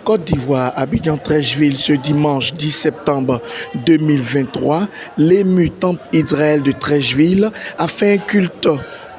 Côte d'Ivoire, Abidjan-Treichville, ce dimanche 10 septembre 2023, l'ému Temple Israël de Treichville a fait un culte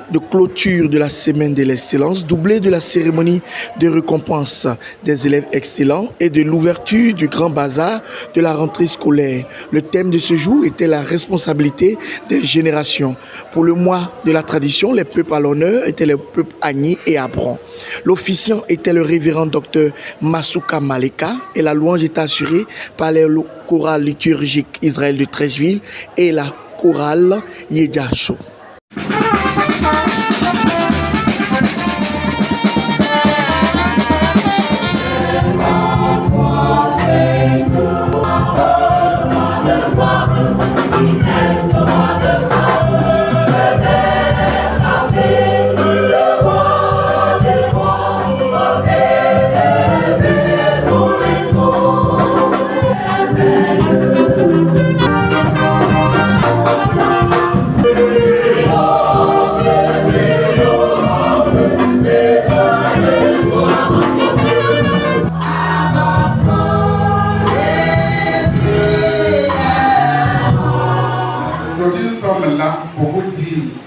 de clôture de la semaine de l'excellence, doublé de la cérémonie de récompense des élèves excellents et de l'ouverture du grand bazar de la rentrée scolaire. Le thème de ce jour était la responsabilité des générations. Pour le mois de la tradition, les peuples à l'honneur étaient les peuples Agni et Abron. L'officiant était le révérend docteur Masuka Maleka et la louange était assurée par les chorales liturgiques Israël de Treichville et la chorale Yedjacho. Pour vous dire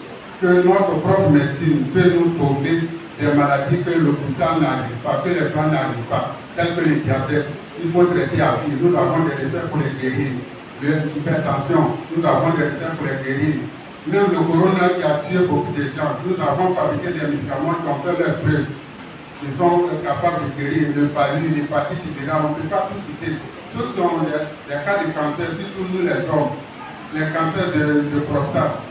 que notre propre médecine peut nous sauver des maladies que l'hôpital n'arrive pas, que les plans n'arrivent pas, telles que le diabète. Il faut traiter à vie. Nous avons des recettes pour les guérir. L'hypertension, nous avons des recettes pour les guérir. Même le corona qui a tué beaucoup de gens, nous avons fabriqué des médicaments qui ont fait leurs preuves. Ils sont capables de guérir le palu, l'hépatite virale, on ne peut pas tout citer. Tous ont des cas de cancer, surtout nous les hommes. Les cancers de prostate,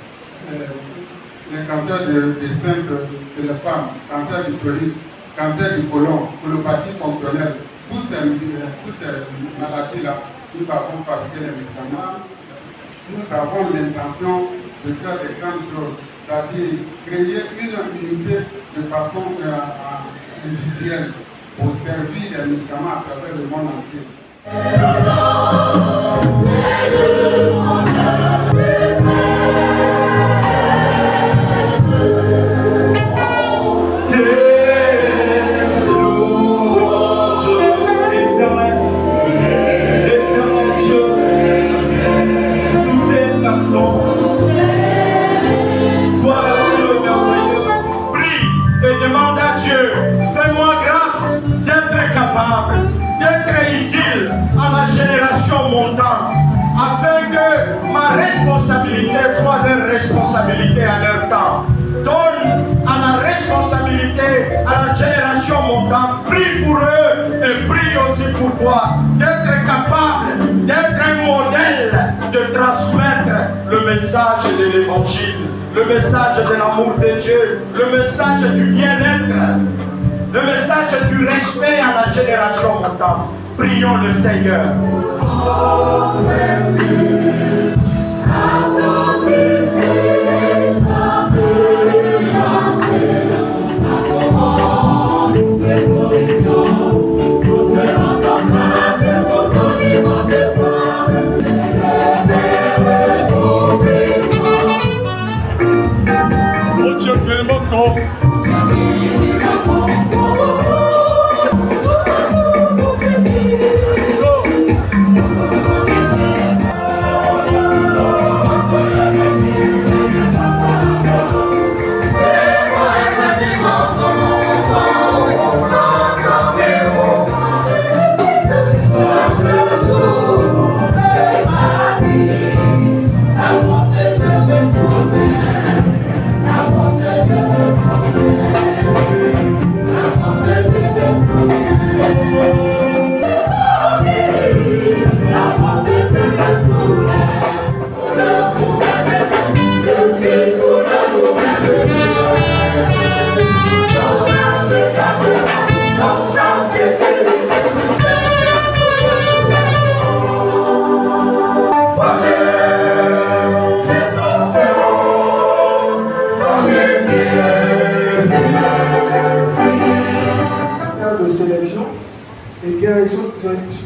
les cancers des seins de la femme, cancer du pénis, cancer du côlon, colopathie fonctionnelle, toutes ces maladies-là, nous avons fabriqué les médicaments. Nous avons l'intention de faire des grandes choses, c'est-à-dire créer une unité de façon industrielle pour servir les médicaments à travers le monde entier. Soit leur responsabilité à leur temps. Donne à la responsabilité à la génération montante. Prie pour eux et prie aussi pour toi d'être capable d'être un modèle, de transmettre le message de l'évangile, le message de l'amour de Dieu, le message du bien-être, le message du respect à la génération montante. Prions le Seigneur. Oh, merci.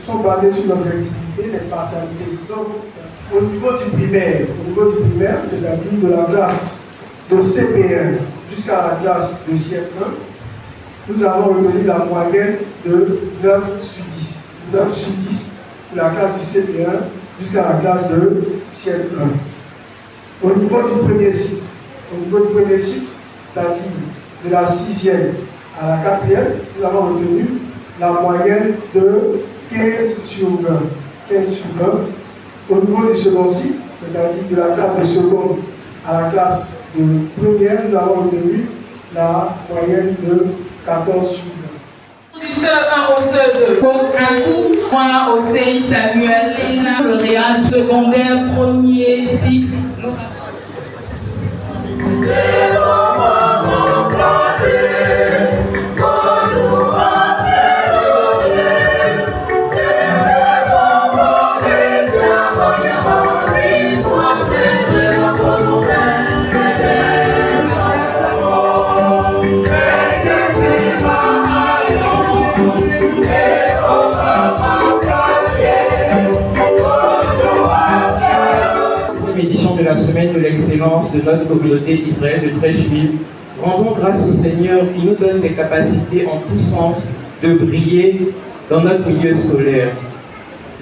Sont basés sur l'objectivité, les partialités. Donc, au niveau du primaire, c'est-à-dire de la classe de CP1 jusqu'à la classe de CM1, nous avons retenu la moyenne de 9 sur 10. 9 sur 10 pour la classe du CP1 jusqu'à la classe de CM1. Au niveau du premier cycle, c'est-à-dire de la 6e à la 4e, nous avons retenu la moyenne de 15 sur 20. 15 sur 20. Au niveau du second cycle, c'est-à-dire de la classe de seconde à la classe de première, nous avons retenu la moyenne de 14 sur 20. Du CE1 au CE2, moi au CI Samuel, le Réal secondaire, premier cycle. Édition de la semaine de l'excellence de notre communauté d'Israël de Trècheville, rendons grâce au Seigneur qui nous donne des capacités en tous sens de briller dans notre milieu scolaire.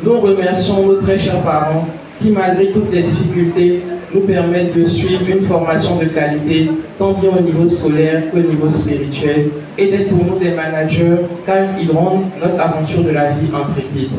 Nous remercions nos très chers parents qui, malgré toutes les difficultés, nous permettent de suivre une formation de qualité, tant bien au niveau scolaire qu'au niveau spirituel, et d'être pour nous des managers, car ils rendent notre aventure de la vie intrépide.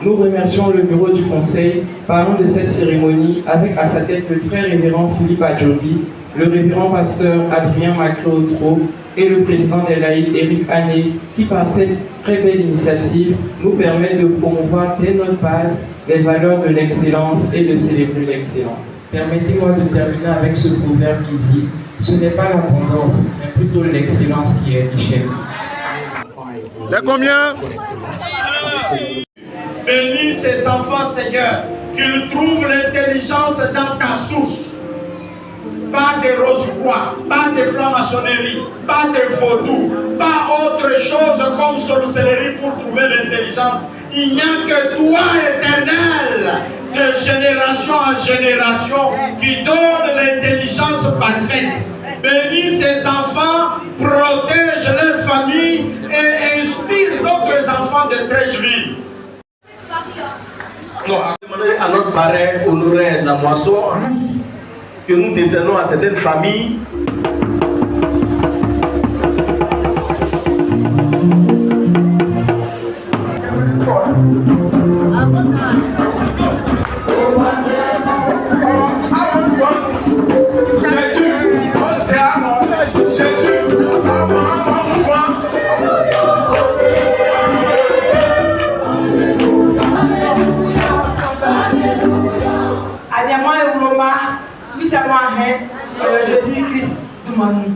Nous remercions le bureau du conseil, parlant de cette cérémonie, avec à sa tête le très révérend Philippe Adjovi, le révérend pasteur Adrien Macréotro et le président des laïcs Éric Hané, qui par cette très belle initiative nous permet de promouvoir dès notre base les valeurs de l'excellence et de célébrer l'excellence. Permettez-moi de terminer avec ce proverbe qui dit « Ce n'est pas l'abondance, mais plutôt l'excellence qui est richesse. » De combien? Bénis ces enfants, Seigneur, qu'ils trouvent l'intelligence dans ta source. Pas de rose-bois, pas de franc-maçonnerie, pas de vaudou, pas autre chose comme sorcellerie pour trouver l'intelligence. Il n'y a que toi, Éternel, de génération en génération, qui donne l'intelligence parfaite. Bénis ces enfants, protège leur famille et inspire d'autres enfants de Trècheville. Non, à notre parrain honoré la moisson, que nous décernons à certaines familles. Jésus-Christ, Amen.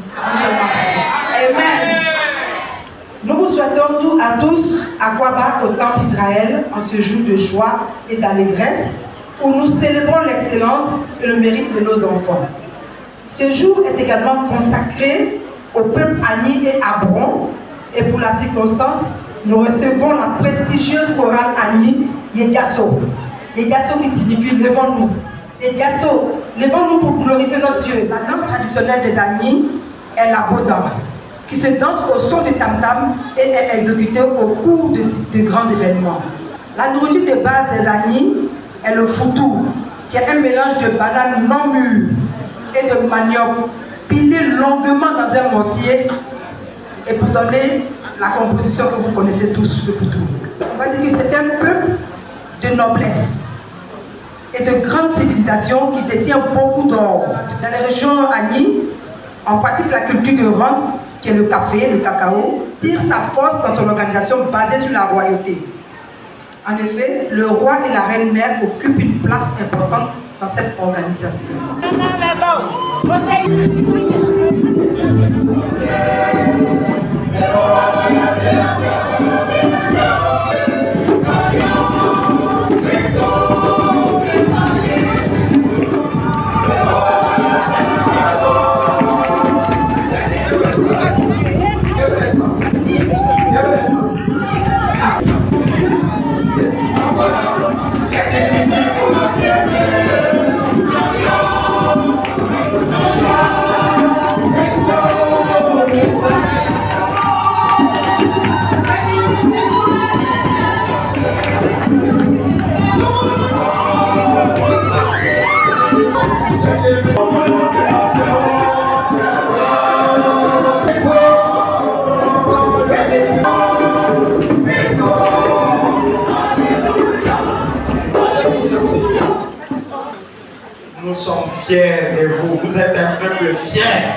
Nous vous souhaitons à tous accroître au temple d'Israël en ce jour de joie et d'allégresse où nous célébrons l'excellence et le mérite de nos enfants. Ce jour est également consacré au peuple Ani et Abron et pour la circonstance, nous recevons la prestigieuse chorale Ani Yediaso. Yediaso qui signifie levons-nous. Yediaso, levons-nous pour glorifier notre Dieu. La danse traditionnelle des Ani est la Bodan, qui se danse au son du tam-tam et est exécutée au cours de grands événements. La nourriture de base des Ani est le foutou, qui est un mélange de bananes non mûres et de manioc pilé longuement dans un mortier et pour donner la composition que vous connaissez tous, le foutou. On va dire que c'est un peuple de noblesse et de grande civilisation qui détient beaucoup d'or. Dans les régions Ani, on pratique la culture de rente, qui est le café, le cacao, tire sa force dans son organisation basée sur la royauté. En effet, le roi et la reine-mère occupent une place importante dans cette organisation. Yeah. Nous sommes fiers de vous. Vous êtes un peuple fier.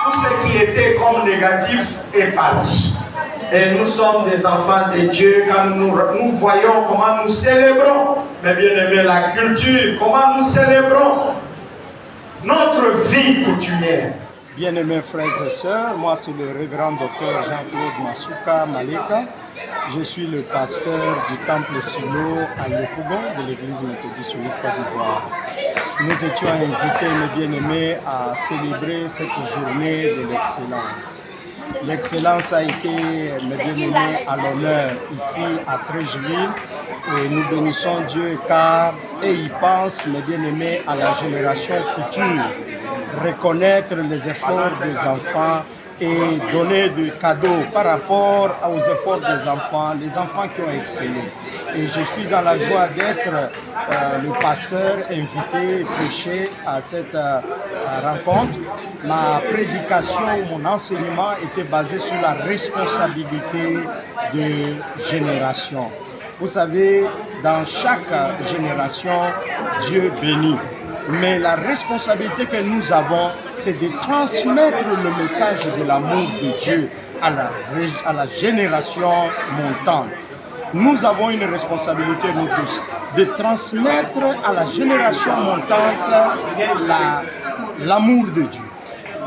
Tout ce qui était comme négatif est parti. Et nous sommes des enfants de Dieu quand nous voyons comment nous célébrons, mes bien-aimés, la culture, comment nous célébrons notre vie coutumière. Bien-aimés frères et sœurs, moi c'est le révérend docteur Jean-Claude Masuka Maleka. Je suis le pasteur du temple Silo à Yopougon de l'église méthodiste unique Côte d'Ivoire. Nous étions invités, mes bien-aimés, à célébrer cette journée de l'excellence. L'excellence a été, mes bien-aimés, à l'honneur ici à Treichville. Et nous bénissons Dieu car il pense, mes bien-aimés, à la génération future. Reconnaître les efforts des enfants et donner des cadeaux par rapport aux efforts des enfants, les enfants qui ont excellé. Et je suis dans la joie d'être le pasteur invité, prêcher à cette rencontre. Ma prédication, mon enseignement était basé sur la responsabilité de génération. Vous savez, dans chaque génération, Dieu bénit. Mais la responsabilité que nous avons, c'est de transmettre le message de l'amour de Dieu à la génération montante. Nous avons une responsabilité, nous tous, de transmettre à la génération montante l'amour de Dieu.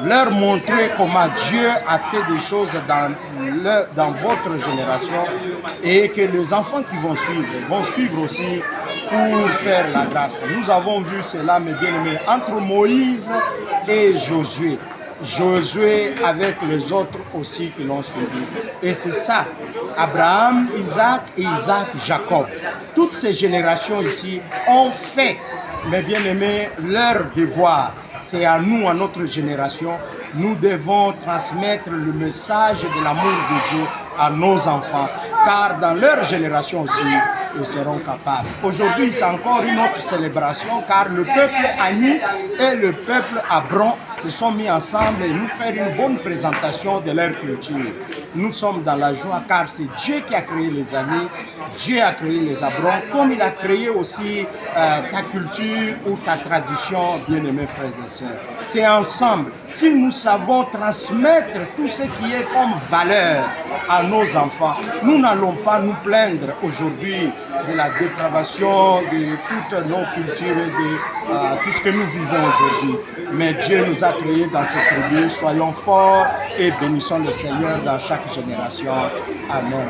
Leur montrer comment Dieu a fait des choses dans votre génération et que les enfants qui vont suivre aussi pour faire la grâce. Nous avons vu cela, mes bien-aimés, entre Moïse et Josué. Josué avec les autres aussi qui l'ont suivi. Et c'est ça, Abraham, Isaac et Jacob. Toutes ces générations ici ont fait, mes bien-aimés, leur devoir. C'est à nous, à notre génération, nous devons transmettre le message de l'amour de Dieu à nos enfants, car dans leur génération aussi, ils seront capables. Aujourd'hui, c'est encore une autre célébration, car le peuple Agni et le peuple Abron se sont mis ensemble et nous faire une bonne présentation de leur culture. Nous sommes dans la joie, car c'est Dieu qui a créé les Agni, Dieu a créé les Abrons, comme il a créé aussi ta culture ou ta tradition, bien-aimés frères et sœurs. C'est ensemble. Si nous savons transmettre tout ce qui est comme valeur à nos enfants, nous n'allons pas nous plaindre aujourd'hui de la dépravation de toutes nos cultures et de tout ce que nous vivons aujourd'hui. Mais Dieu nous a créés dans cette tribu. Soyons forts et bénissons le Seigneur dans chaque génération. Amen.